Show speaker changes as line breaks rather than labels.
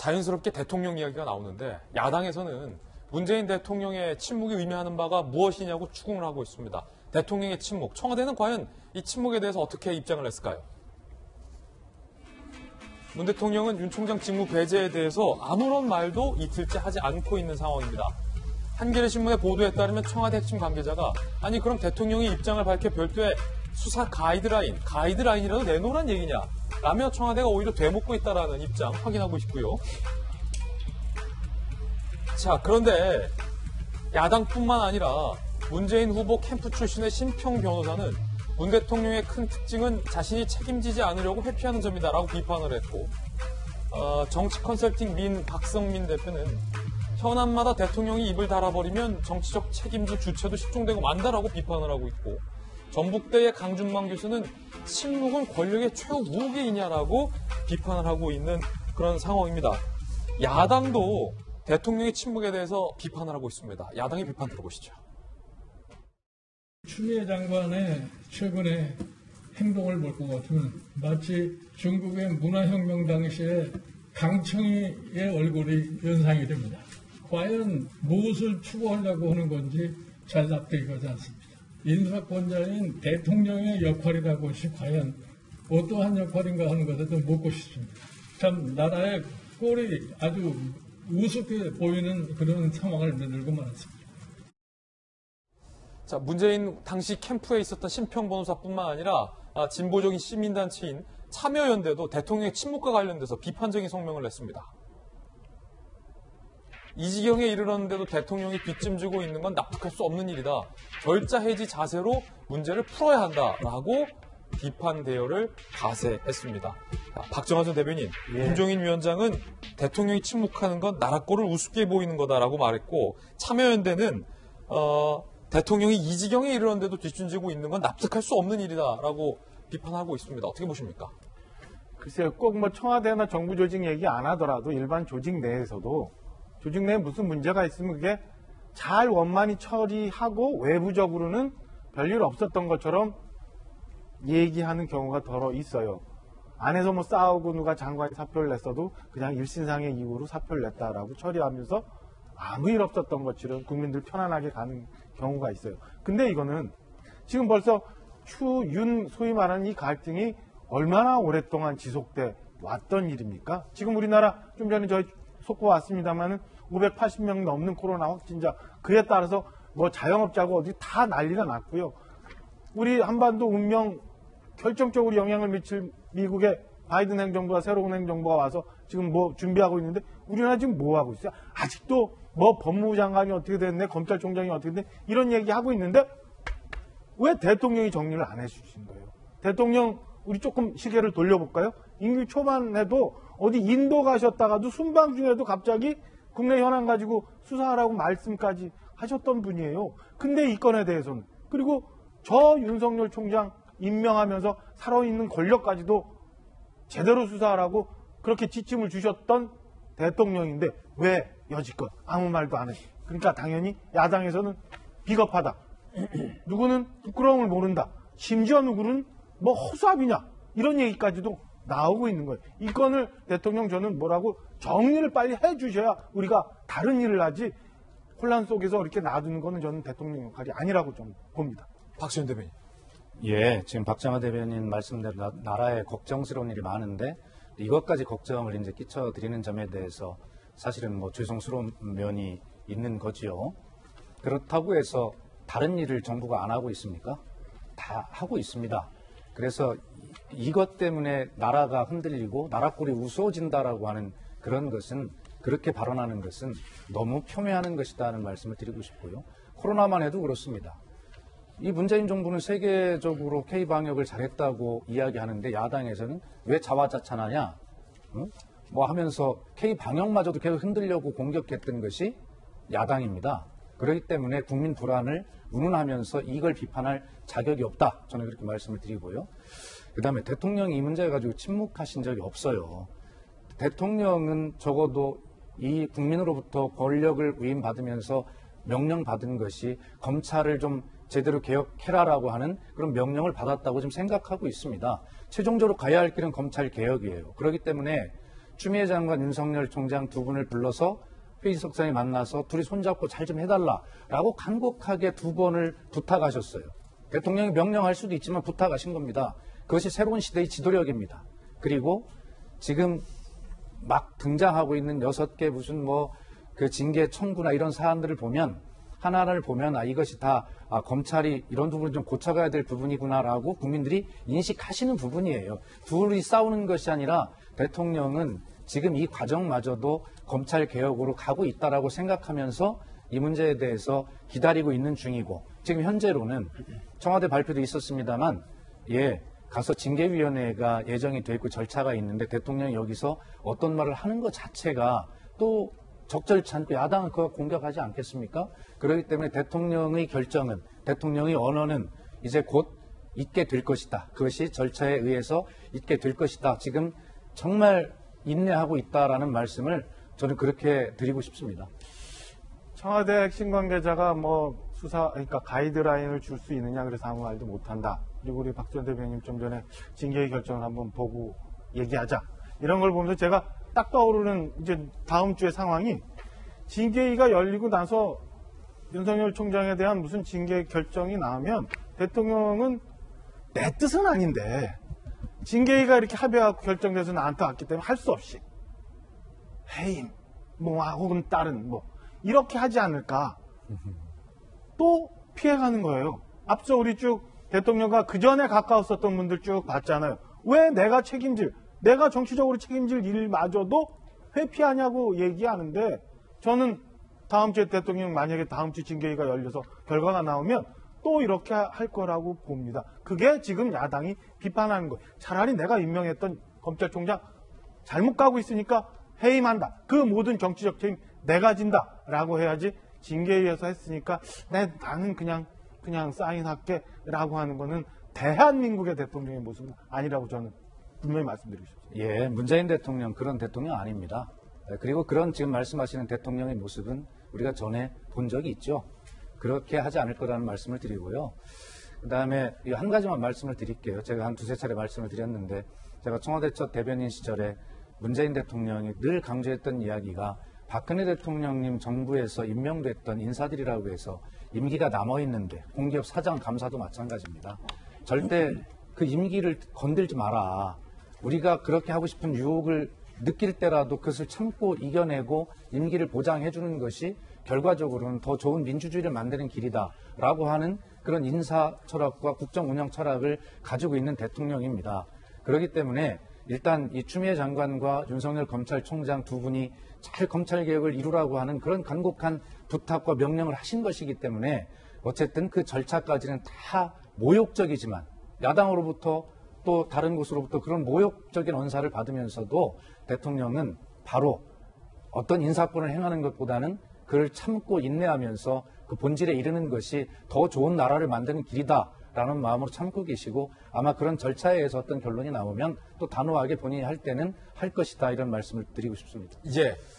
자연스럽게 대통령 이야기가 나오는데 야당에서는 문재인 대통령의 침묵이 의미하는 바가 무엇이냐고 추궁을 하고 있습니다. 대통령의 침묵, 청와대는 과연 이 침묵에 대해서 어떻게 입장을 냈을까요? 문 대통령은 윤 총장 직무 배제에 대해서 아무런 말도 이틀째 하지 않고 있는 상황입니다. 한겨레 신문의 보도에 따르면 청와대 핵심 관계자가 아니 그럼 대통령이 입장을 밝혀 별도의 수사 가이드라인이라도 내놓으란 얘기냐 라며 청와대가 오히려 되묻고 있다라는 입장 확인하고 있고요. 자, 그런데 야당뿐만 아니라 문재인 후보 캠프 출신의 심평 변호사는 문 대통령의 큰 특징은 자신이 책임지지 않으려고 회피하는 점이다라고 비판을 했고 정치 컨설팅 민 박성민 대표는 현안마다 대통령이 입을 달아버리면 정치적 책임질 주체도 실종되고 만다라고 비판을 하고 있고 전북대의 강준만 교수는 침묵은 권력의 최후 무기이냐라고 비판을 하고 있는 그런 상황입니다. 야당도 대통령의 침묵에 대해서 비판을 하고 있습니다. 야당의 비판 들어보시죠.
추미애 장관의 최근의 행동을 볼 것 같으면 마치 중국의 문화혁명 당시에 강청이의 얼굴이 연상이 됩니다. 과연 무엇을 추구하려고 하는 건지 잘 납득이 가지 않습니다. 인사권자인 대통령의 역할이라고 것이 과연 어떠한 역할인가 하는 것을 좀 묻고 싶습니다. 참 나라의 꼴이 아주 우습게 보이는 그런 상황을 만들고 말았습니다.
자, 문재인 당시 캠프에 있었던 심평 변호사뿐만 아니라 진보적인 시민단체인 참여연대도 대통령의 침묵과 관련돼서 비판적인 성명을 냈습니다. 이 지경에 이르렀는데도 대통령이 뒷짐지고 있는 건 납득할 수 없는 일이다. 결자 해지 자세로 문제를 풀어야 한다라고 비판 대열을 가세했습니다. 박정하 전 대변인, 김종인 위원장은 대통령이 침묵하는 건 나라 꼴을 우습게 보이는 거다라고 말했고 참여연대는 대통령이 이 지경에 이르렀는데도 뒷짐지고 있는 건 납득할 수 없는 일이다라고 비판하고 있습니다. 어떻게 보십니까?
글쎄요, 꼭 뭐 청와대나 정부 조직 얘기 안 하더라도 일반 조직 내에서도 조직 내에 무슨 문제가 있으면 그게 잘 원만히 처리하고 외부적으로는 별일 없었던 것처럼 얘기하는 경우가 더러 있어요. 안에서 뭐 싸우고 누가 장관이 사표를 냈어도 그냥 일신상의 이유로 사표를 냈다라고 처리하면서 아무 일 없었던 것처럼 국민들 편안하게 가는 경우가 있어요. 근데 이거는 지금 벌써 추윤 소위 말하는 이 갈등이 얼마나 오랫동안 지속돼 왔던 일입니까? 지금 우리나라 좀 전에 저희 속보 왔습니다만은 580명 넘는 코로나 확진자, 그에 따라서 뭐 자영업자고 어디 다 난리가 났고요. 우리 한반도 운명 결정적으로 영향을 미칠 미국의 바이든 행정부와 새로운 행정부가 와서 지금 뭐 준비하고 있는데 우리나라 지금 뭐 하고 있어요? 아직도 뭐 법무부 장관이 어떻게 됐네, 검찰총장이 어떻게 됐네 이런 얘기 하고 있는데 왜 대통령이 정리를 안 해주신 거예요? 대통령 우리 조금 시계를 돌려볼까요? 임기 초반에도 어디 인도 가셨다가도 순방 중에도 갑자기 국내 현안 가지고 수사하라고 말씀까지 하셨던 분이에요. 근데 이 건에 대해서는 그리고 저 윤석열 총장 임명하면서 살아있는 권력까지도 제대로 수사하라고 그렇게 지침을 주셨던 대통령인데 왜 여지껏 아무 말도 안 해? 그러니까 당연히 야당에서는 비겁하다. 누구는 부끄러움을 모른다. 심지어 누구는 뭐 허수아비냐 이런 얘기까지도 나오고 있는 거예요. 이 건을 대통령 저는 뭐라고 정리를 빨리 해주셔야 우리가 다른 일을 하지 혼란 속에서 이렇게 놔두는 거는 저는 대통령 역할이 아니라고 좀 봅니다.
박지원 대변인.
예, 지금 박정하 대변인 말씀대로 나라에 걱정스러운 일이 많은데 이것까지 걱정을 이제 끼쳐드리는 점에 대해서 사실은 뭐 죄송스러운 면이 있는 거지요. 그렇다고 해서 다른 일을 정부가 안 하고 있습니까? 다 하고 있습니다. 그래서 이것 때문에 나라가 흔들리고 나라 꼴이 우스워진다라고 하는 그런 것은 그렇게 발언하는 것은 너무 폄훼하는 것이다는 말씀을 드리고 싶고요. 코로나만 해도 그렇습니다. 이 문재인 정부는 세계적으로 K방역을 잘했다고 이야기하는데 야당에서는 왜 자화자찬하냐? 응? 뭐 하면서 K방역마저도 계속 흔들려고 공격했던 것이 야당입니다. 그렇기 때문에 국민 불안을 운운하면서 이걸 비판할 자격이 없다. 저는 그렇게 말씀을 드리고요. 그다음에 대통령이 이 문제 가지고 침묵하신 적이 없어요. 대통령은 적어도 이 국민으로부터 권력을 위임받으면서 명령받은 것이 검찰을 좀 제대로 개혁해라라고 하는 그런 명령을 받았다고 지금 생각하고 있습니다. 최종적으로 가야 할 길은 검찰 개혁이에요. 그렇기 때문에 추미애 장관, 윤석열 총장 두 분을 불러서 회의석상에 만나서 둘이 손잡고 잘 좀 해달라라고 간곡하게 두 번을 부탁하셨어요. 대통령이 명령할 수도 있지만 부탁하신 겁니다. 그것이 새로운 시대의 지도력입니다. 그리고 지금 막 등장하고 있는 6개 무슨 그 징계 청구나 이런 사안들을 보면 하나를 보면 이것이 다 검찰이 이런 부분을 좀 고쳐가야 될 부분이구나라고 국민들이 인식하시는 부분이에요. 둘이 싸우는 것이 아니라 대통령은 지금 이 과정마저도 검찰 개혁으로 가고 있다라고 생각하면서 이 문제에 대해서 기다리고 있는 중이고 지금 현재로는 청와대 발표도 있었습니다만 가서 징계위원회가 예정이 돼 있고 절차가 있는데 대통령이 여기서 어떤 말을 하는 것 자체가 또 적절치 않고 야당은 그거 공격하지 않겠습니까? 그렇기 때문에 대통령의 결정은 대통령의 언어는 이제 곧 있게 될 것이다. 그것이 절차에 의해서 있게 될 것이다. 지금 정말 인내하고 있다라는 말씀을 저는 그렇게 드리고 싶습니다.
청와대 핵심 관계자가 그러니까 가이드라인을 줄 수 있느냐 그래서 아무 말도 못한다. 그리고 우리 박지원 대변인 좀 전에 징계의 결정을 한번 보고 얘기하자. 이런 걸 보면서 제가 딱 떠오르는 이제 다음 주의 상황이 징계위가 열리고 나서 윤석열 총장에 대한 무슨 징계 결정이 나오면 대통령은 내 뜻은 아닌데 징계위가 이렇게 합의하고 결정돼서 나한테 왔기 때문에 할 수 없이 해임 혹은 다른 이렇게 하지 않을까 또 피해가는 거예요. 앞서 우리 쭉 대통령과 그 전에 가까웠었던 분들 쭉 봤잖아요. 왜 내가 정치적으로 책임질 일마저도 회피하냐고 얘기하는데 저는 다음 주에 대통령 만약에 다음 주 징계위가 열려서 결과가 나오면 또 이렇게 할 거라고 봅니다. 그게 지금 야당이 비판하는 거예요. 차라리 내가 임명했던 검찰총장 잘못 가고 있으니까 해임한다. 그 모든 정치적 책임 내가 진다라고 해야지 징계위에서 했으니까 나는 그냥 사인할게 라고 하는 거는 대한민국의 대통령의 모습은 아니라고 저는 분명히 말씀드리고 싶습니다.
문재인 대통령 그런 대통령 아닙니다. 그리고 그런 지금 말씀하시는 대통령의 모습은 우리가 전에 본 적이 있죠. 그렇게 하지 않을 거라는 말씀을 드리고요. 그다음에 한 가지만 말씀을 드릴게요. 제가 한 두세 차례 말씀을 드렸는데 제가 청와대 첫 대변인 시절에 문재인 대통령이 늘 강조했던 이야기가 박근혜 대통령님 정부에서 임명됐던 인사들이라고 해서 임기가 남아있는데 공기업 사장 감사도 마찬가지입니다. 절대 그 임기를 건들지 마라. 우리가 그렇게 하고 싶은 유혹을 느낄 때라도 그것을 참고 이겨내고 임기를 보장해 주는 것이 결과적으로는 더 좋은 민주주의를 만드는 길이다라고 하는 그런 인사 철학과 국정 운영 철학을 가지고 있는 대통령입니다. 그렇기 때문에 일단 이 추미애 장관과 윤석열 검찰총장 두 분이 잘 검찰개혁을 이루라고 하는 그런 간곡한 부탁과 명령을 하신 것이기 때문에 어쨌든 그 절차까지는 다 모욕적이지만 야당으로부터 또 다른 곳으로부터 그런 모욕적인 언사를 받으면서도 대통령은 바로 어떤 인사권을 행하는 것보다는 그를 참고 인내하면서 그 본질에 이르는 것이 더 좋은 나라를 만드는 길이다라는 마음으로 참고 계시고 아마 그런 절차에 의해서 어떤 결론이 나오면 또 단호하게 본인이 할 때는 할 것이다 이런 말씀을 드리고 싶습니다.
이제